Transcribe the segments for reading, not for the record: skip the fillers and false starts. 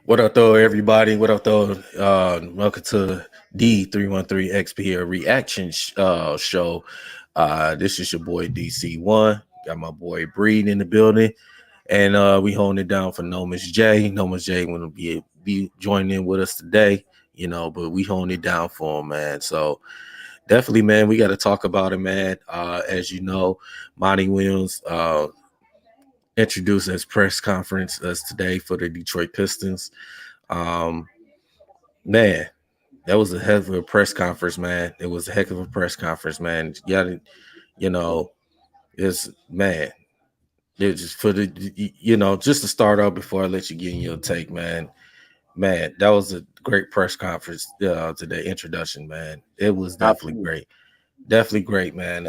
What up, though, everybody? What up, though? Welcome to D313XP, a reaction show. This is your boy DC1. Got my boy Breed in the building, and we holding it down for Nomas J. Nomas J will be joining in with us today, but we holding it down for him, man. So definitely, man, we got to talk about it, man. As you know, Monty Williams introduced his press conference today for the Detroit Pistons. Man, that was a heck of a press conference, man. It was a heck of a press conference, man. You know, it's man. It's just for the just to start out before I let you get in your take, man. Man, that was a great press conference to the introduction, man. It was definitely great. Definitely great, man.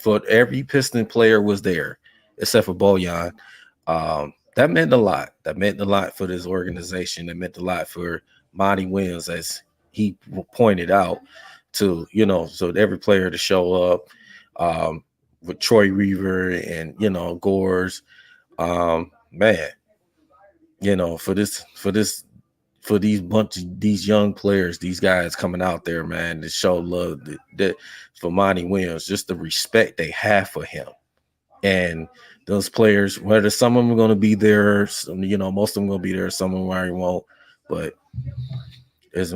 For every Piston player was there, except for Bojan. That meant a lot. That meant a lot for this organization. That meant a lot for Monty Williams, as he pointed out, to so every player to show up with Troy Weaver and Gores, man, for these young players, these guys coming out there, man, to show love that for Monty Williams, just the respect they have for him. And those players, whether some of them are going to be there, most of them going to be there, some of them already won't. But as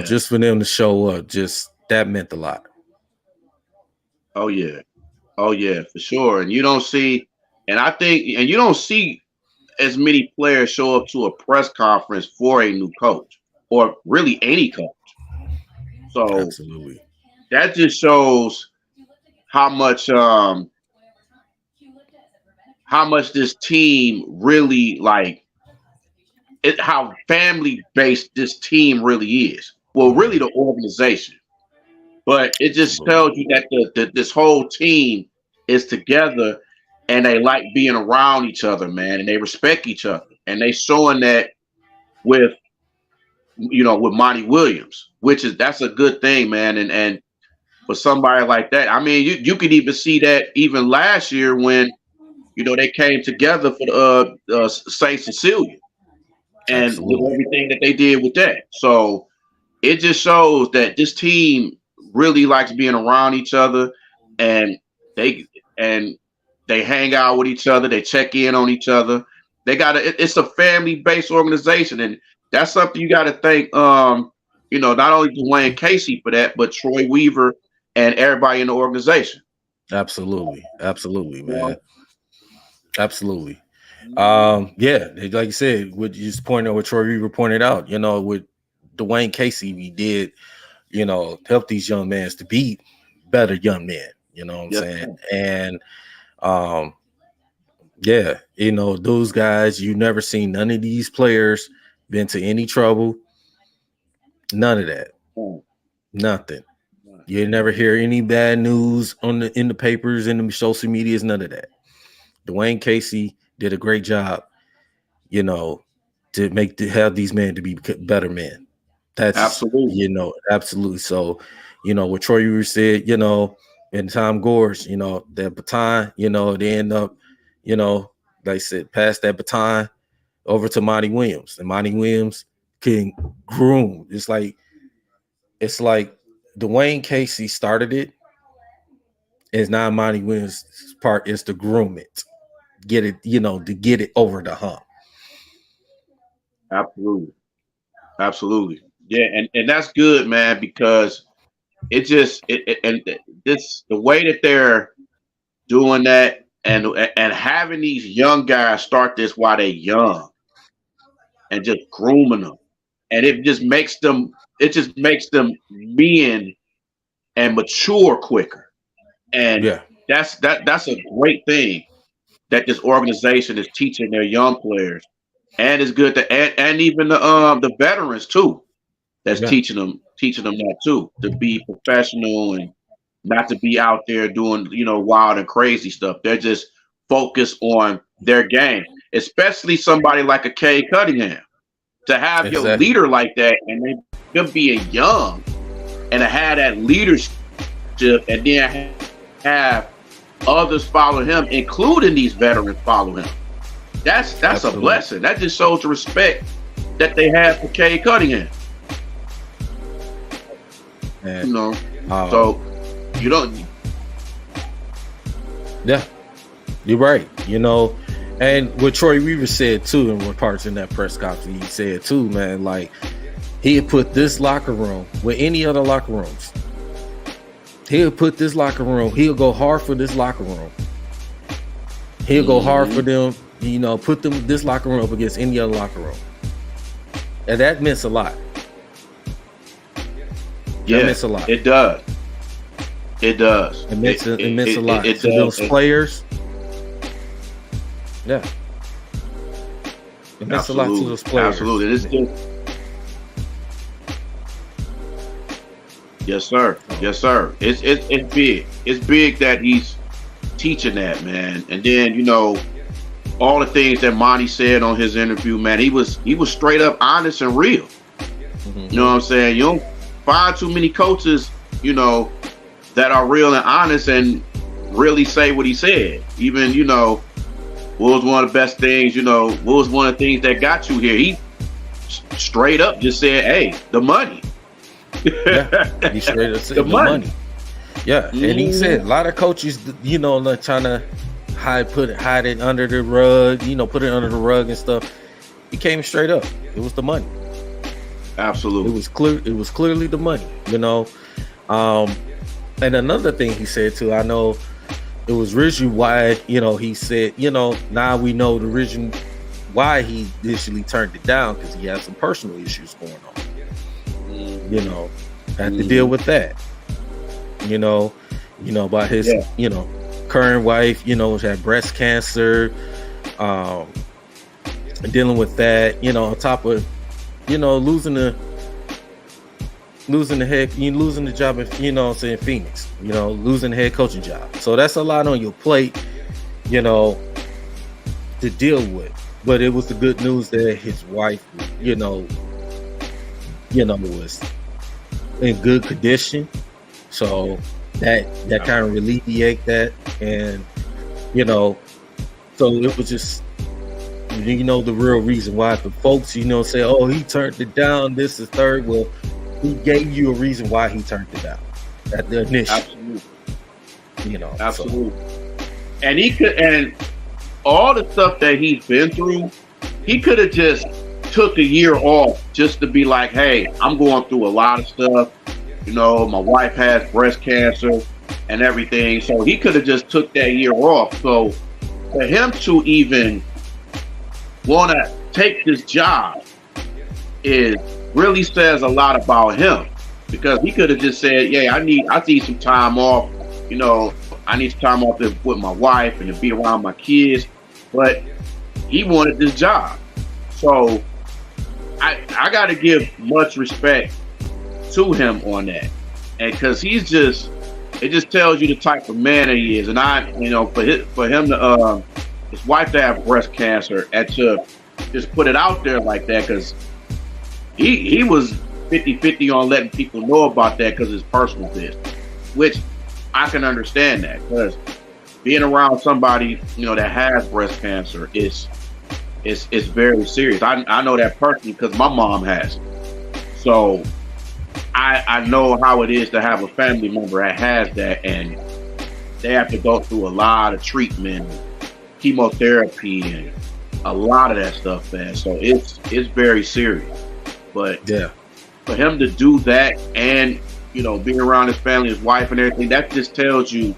just for them to show up, just that meant a lot. Oh yeah, for sure. And you don't see as many players show up to a press conference for a new coach, or really any coach. So Absolutely, that just shows how much this team really how family based this team really is. Well, really the organization, but it just tells you that this whole team is together and they like being around each other, man, and they respect each other, and they showing that with Monty Williams, that's a good thing, man, and for somebody like that, I mean, you could even see that even last year when they came together for the Saint Cecilia, and with everything that they did with that. So it just shows that this team really likes being around each other, and they hang out with each other. They check in on each other. It's a family-based organization, and that's something you got to thank, not only Dwayne Casey for that, but Troy Weaver and everybody in the organization. Absolutely, man. Absolutely. Yeah, like you said, what you just pointed out, what Troy Weaver pointed out, with Dwayne Casey, we did, help these young men to be better young men, you know what I'm saying? And yeah, those guys, you never seen none of these players been to any trouble. None of that. Nothing. You never hear any bad news in the papers, in the social medias, none of that. Dwayne Casey did a great job, to have these men to be better men. That's absolutely, absolutely. So, what Troy Weaver said, and Tom Gores, that baton, they end up, like I said, pass that baton over to Monty Williams, and Monty Williams can groom. It's like Dwayne Casey started it. It's now Monty Williams' part is to groom it, get it, to get it over the hump. Absolutely. Yeah, and that's good, man, because the way that they're doing that and having these young guys start this while they're young and just grooming them, and it just makes them men and mature quicker, and that's a great thing that this organization is teaching their young players, and it's good and even the veterans too, that's teaching them that too, to be professional and not to be out there doing wild and crazy stuff. They're just focused on their game, especially somebody like a Cade Cunningham, to have your leader like that, and them being young and to have that leadership, and then have others follow him, including these veterans follow him. That's a Absolutely. blessing. That just shows the respect that they have for Cade Cunningham. And You know, um, so you don't. yeah, you're right. And what Troy Weaver said too, in one parts in that press conference, he said too, man, like he had put this locker room with any other locker rooms. He'll put this locker room. He'll go hard for this locker room. He'll go hard for them. Put this locker room up against any other locker room, and that meant a lot. That Yeah, meant a lot. it does. It does. It meant a lot It to does. those players. Yeah, it meant a lot to Absolutely. those players. Absolutely. It's just, yes, sir. Yes, sir. It's big. It's big that he's teaching that, man. And then all the things that Monty said on his interview, man. He was straight up honest and real. Mhm. You know what I'm saying? You don't find too many coaches, that are real and honest and really say what he said. Even what was one of the best things? What was one of the things that got you here? He straight up just said, "Hey, the money." Yeah, he straight up said The the money. money. Yeah, and he said a lot of coaches, like trying to hide it under the rug, put it under the rug and stuff. He came straight up. It was the money. Absolutely. It was clear. It was clearly the money. And another thing he said too. I know it was originally why he said now we know the reason why he initially turned it down, because he had some personal issues going on. Had to deal with that. About his current wife, had breast cancer, dealing with that, on top of losing the job in Phoenix, losing the head coaching job. So that's a lot on your plate, to deal with. But it was the good news that his wife, was in good condition. So that kind of alleviate that. And so it was just the real reason why the folks say, oh, he turned it down, this is third. Well, he gave you a reason why he turned it down at the initial. Absolutely. Absolutely. So. And he could, and all the stuff that he's been through, he could have just took a year off just to be like, hey, I'm going through a lot of stuff. My wife has breast cancer and everything. So he could have just took that year off. So for him to even want to take this job really says a lot about him, because he could have just said, yeah, I need some time off. I need some time off with my wife and to be around my kids. But he wanted this job. So I got to give much respect to him on that. And because it just tells you the type of man that he is. And for him to, his wife to have breast cancer and to just put it out there like that, because he was 50-50 on letting people know about that because it's personal business, which I can understand that, because being around somebody that has breast cancer is very serious. I know that personally because my mom has it. So I know how it is to have a family member that has that, and they have to go through a lot of treatment, chemotherapy, and a lot of that stuff, man. So it's very serious. But yeah, for him to do that and being around his family, his wife, and everything, that just tells you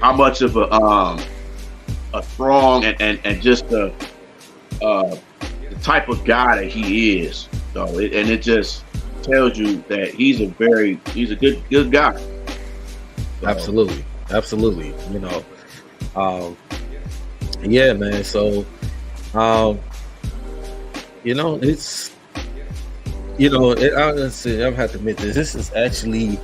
how much of a strong and just the type of guy that he is. So it just tells you that he's a good guy. So. Absolutely. Yeah, man. So it's honestly, I have to admit this is actually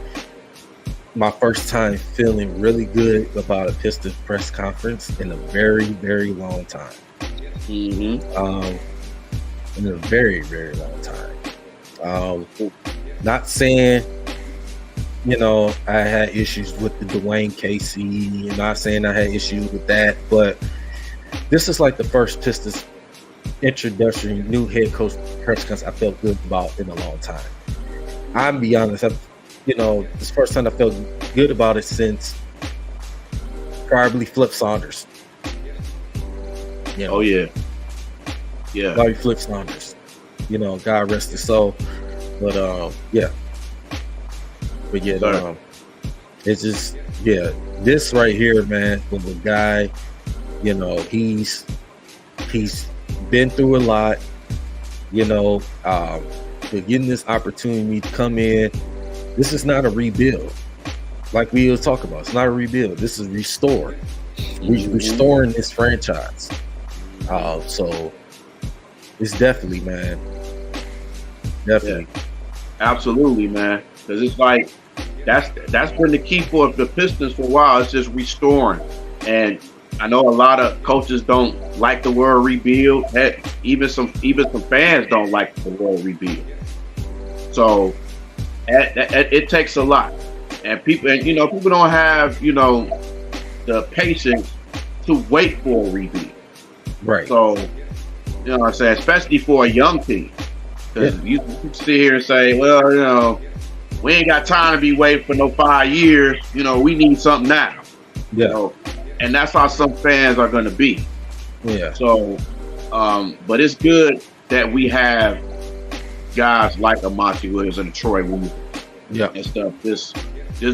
my first time feeling really good about a Pistons press conference in a very, very long time. Mm-hmm. In a very, very long time. Not saying, I had issues with the Dwayne Casey. Not saying I had issues with that, but this is like the first Pistons introductory new head coach press conference I felt good about in a long time. I'm be honest, this first time I felt good about it since probably Flip Saunders. Oh yeah. Probably Flip Saunders. God rest his soul. But yeah. But yeah, it's just this right here, man, with a guy, he's been through a lot, but getting this opportunity to come in, this is not a rebuild. Like we was talking about, it's not a rebuild. This is restore. We're restoring this franchise. So it's definitely, man. Definitely. Yeah. Absolutely, man. Because it's like that's been the key for the Pistons for a while. It's just restoring. And I know a lot of coaches don't like the word rebuild. Heck, even some fans don't like the word rebuild. So it takes a lot. And people don't have, the patience to wait for a rebuild. Right. So, what I'm saying, especially for a young team. Because you sit here and say, well, we ain't got time to be waiting for no 5 years. We need something now. Yeah. And that's how some fans are going to be. Yeah. So, but it's good that we have guys like a Monty Williams and a Troy Williams. Yeah. And stuff. Just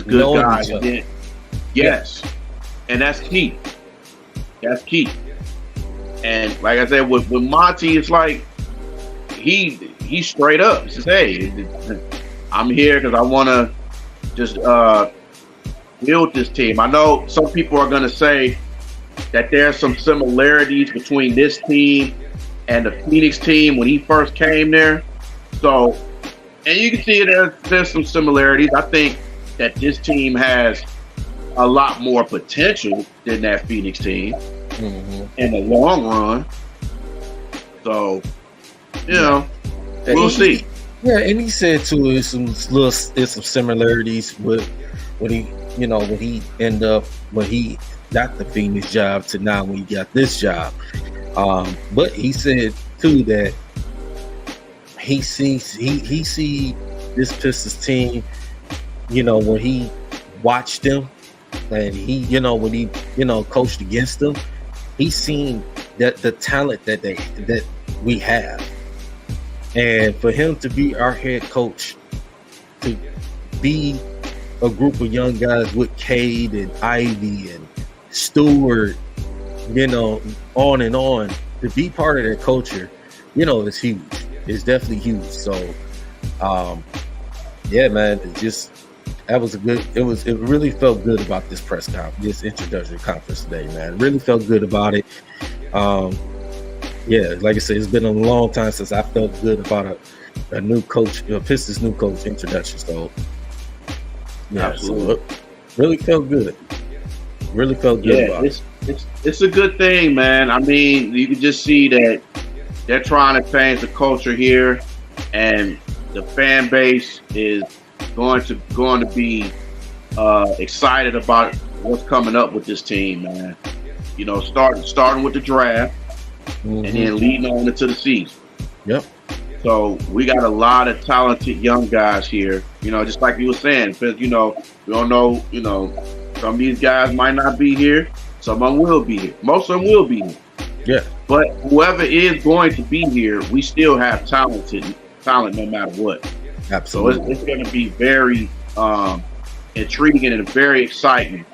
good guys. Yes. And that's key. That's key. And like I said, with Monty, it's like he's straight up. He says, hey, I'm here because I want to just build this team. I know some people are going to say that there's some similarities between this team and the Phoenix team when he first came there. So, and you can see there's some similarities. I think that this team has a lot more potential than that Phoenix team in the long run. So, we'll see. Yeah, and he said too, it's some similarities with when he got the Phoenix job to now when he got this job. But he said too that he see this Pistons team, when he watched them and he, when he, coached against them, he's seen that the talent that we have. And for him to be our head coach, to be a group of young guys with Cade and Ivy and Stewart, on and on, to be part of their culture, is huge. It's definitely huge. So, yeah, man, it really felt good about this press conference, this introductory conference today, man. It really felt good about it. Yeah, like I said, it's been a long time since I felt good about a new coach, Pistons new coach introduction. So, yeah, absolutely. So really felt good. Really felt good about it. It's a good thing, man. I mean, you can just see that they're trying to change the culture here, and the fan base is going to be excited about what's coming up with this team, man. Starting with the draft. And then leading on into the season. Yep. So we got a lot of talented young guys here. Just like you were saying, because we don't know. Some of these guys might not be here. Some of them will be here. Most of them will be here. Yeah. But whoever is going to be here, we still have talent no matter what. Absolutely. So it's going to be very intriguing and very exciting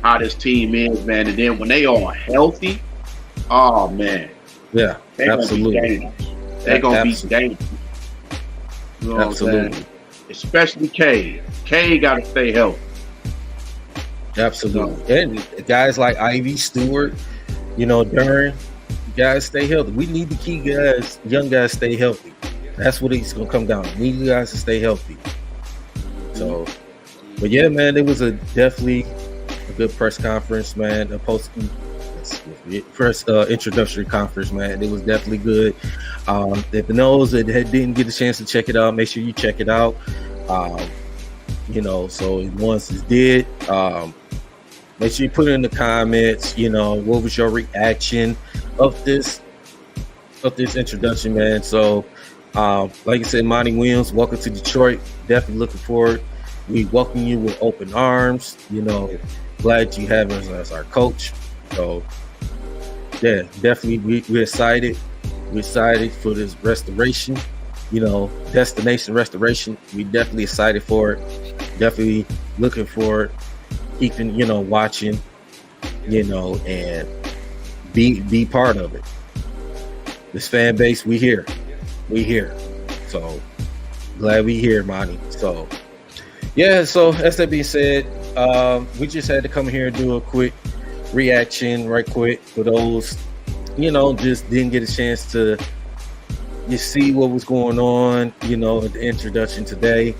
how this team is, man. And then when they are healthy, oh man. Yeah, absolutely. They're going to be dangerous. Absolutely. Especially Cade. Cade got to stay healthy. Absolutely. And guys like Ivy, Stewart, Duran, guys stay healthy. We need to keep young guys stay healthy. That's what it's going to come down to. We need you guys to stay healthy. So, but yeah, man, it was definitely a good press conference, man. First introductory conference, man. It was definitely good. If those that didn't get a chance to check it out, make sure you check it out. So once it's did, Make sure you put it in the comments. What was your reaction of this introduction, man? So, like I said, Monty Williams, welcome to Detroit. Definitely looking forward. We welcome you with open arms. Glad you have us as our coach. So, yeah, definitely we're excited. We're excited for this restoration. Destination restoration. We definitely excited for it. Definitely looking for it. Keeping, watching, and be part of it. This fan base, we here. So glad we here, Monty. So yeah, so as that being said, we just had to come here and do a quick reaction right quick for those, just didn't get a chance to see what was going on, at the introduction today.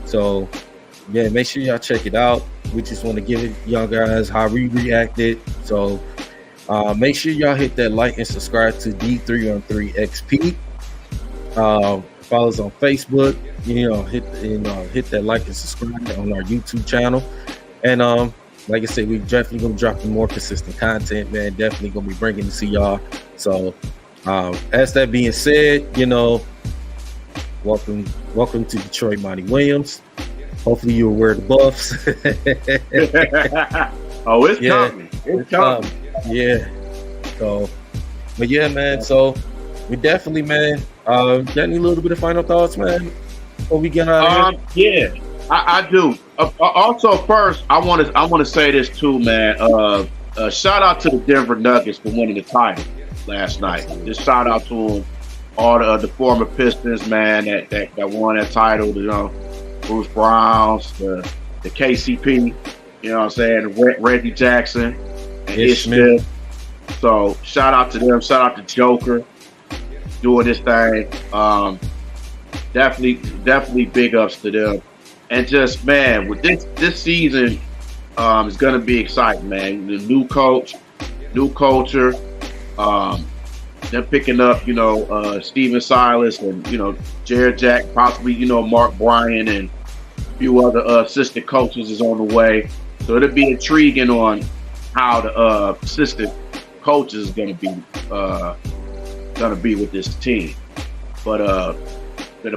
So yeah, make sure y'all check it out. We just want to give it y'all guys how we reacted. So make sure y'all hit that like and subscribe to D313XP. Follow us on Facebook. Hit that like and subscribe on our YouTube channel. And like I said, we definitely gonna drop more consistent content, man. Definitely gonna be bringing to see y'all. So as that being said, welcome to Detroit, Monty Williams. Hopefully you will wear the buffs. Oh, it's coming. It's coming. Yeah. So, but yeah, man. So we definitely, man. Got any little bit of final thoughts, man, before we get out of here? Yeah, I do. Also, first, I want to say this too, man. Shout out to the Denver Nuggets for winning the title last night. Just shout out to them, all the former Pistons, man, that won that title. Bruce Browns, the KCP, what I'm saying, Reggie Jackson, and Ish Smith. So shout out to them. Shout out to Joker doing this thing. Definitely big ups to them. And just, man, with this season is gonna be exciting, man. The new coach, new culture. They're picking up, Steven Silas and, Jared Jack, possibly, Mark Bryan and a few other assistant coaches is on the way. So it'll be intriguing on how the assistant coaches is going to be with this team. But a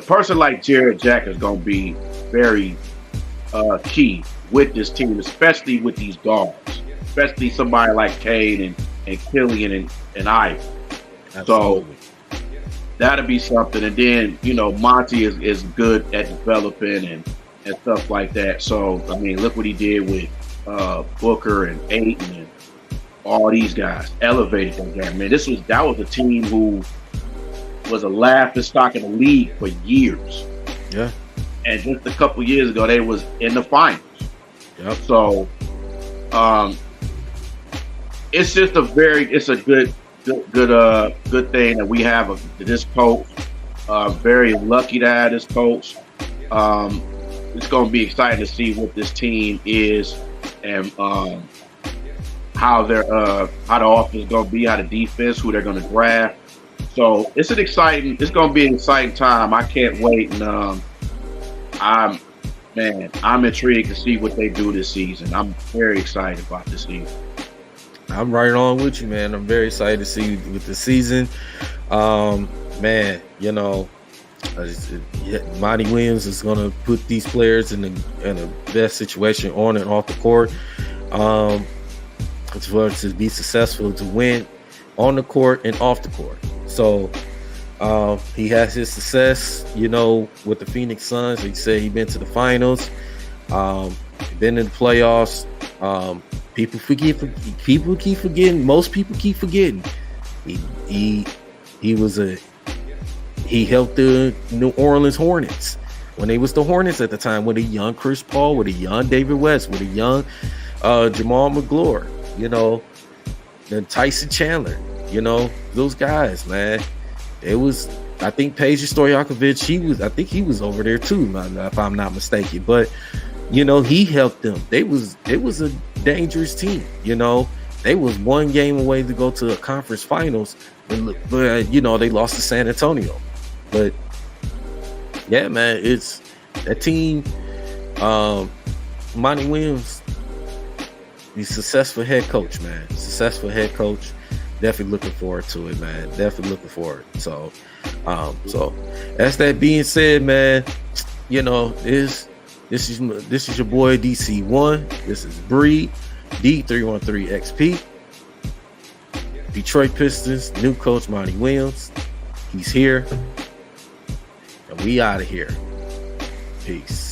person like Jared Jack is going to be very key with this team, especially with these guards, especially somebody like Cade and Killian and Ivy. Absolutely. So that'll be something. And then, Monty is good at developing and stuff like that. So, I mean, look what he did with Booker and Ayton and all these guys. Elevated them there. Man, that was a team who was a laughing stock in the league for years. Yeah. And just a couple years ago, they was in the finals. Yep. So, it's just it's a good thing that we have this coach. Very lucky to have this coach. It's going to be exciting to see what this team is and how the offense is going to be, how the defense, who they're going to draft. So it's going to be an exciting time. I can't wait, and I'm intrigued to see what they do this season. I'm very excited about this season. I'm right on with you, man. I'm very excited to see with the season. Man, Monty Williams is going to put these players in the best situation on and off the court. To be successful, to win on the court and off the court. So he has his success, with the Phoenix Suns. He said he's been to the finals, been in the playoffs. People keep forgetting. Most people keep forgetting. He helped the New Orleans Hornets when they was the Hornets at the time, with a young Chris Paul, with a young David West, with a young Jamal McGlure, then Tyson Chandler, those guys, man. It was, I think Peja Stojakovic, he was over there too, if I'm not mistaken. But he helped them. It was a dangerous team. They was one game away to go to a conference finals, but they lost to San Antonio. But yeah, man, it's that team. Monty Williams He's a successful head coach, man. Successful head coach. Definitely looking forward to it, man. Definitely looking forward. So as that being said, man, you know, this is your boy DC1. This is Bree D313XP. Detroit Pistons new coach Monty Williams. He's here, and we out of here. Peace.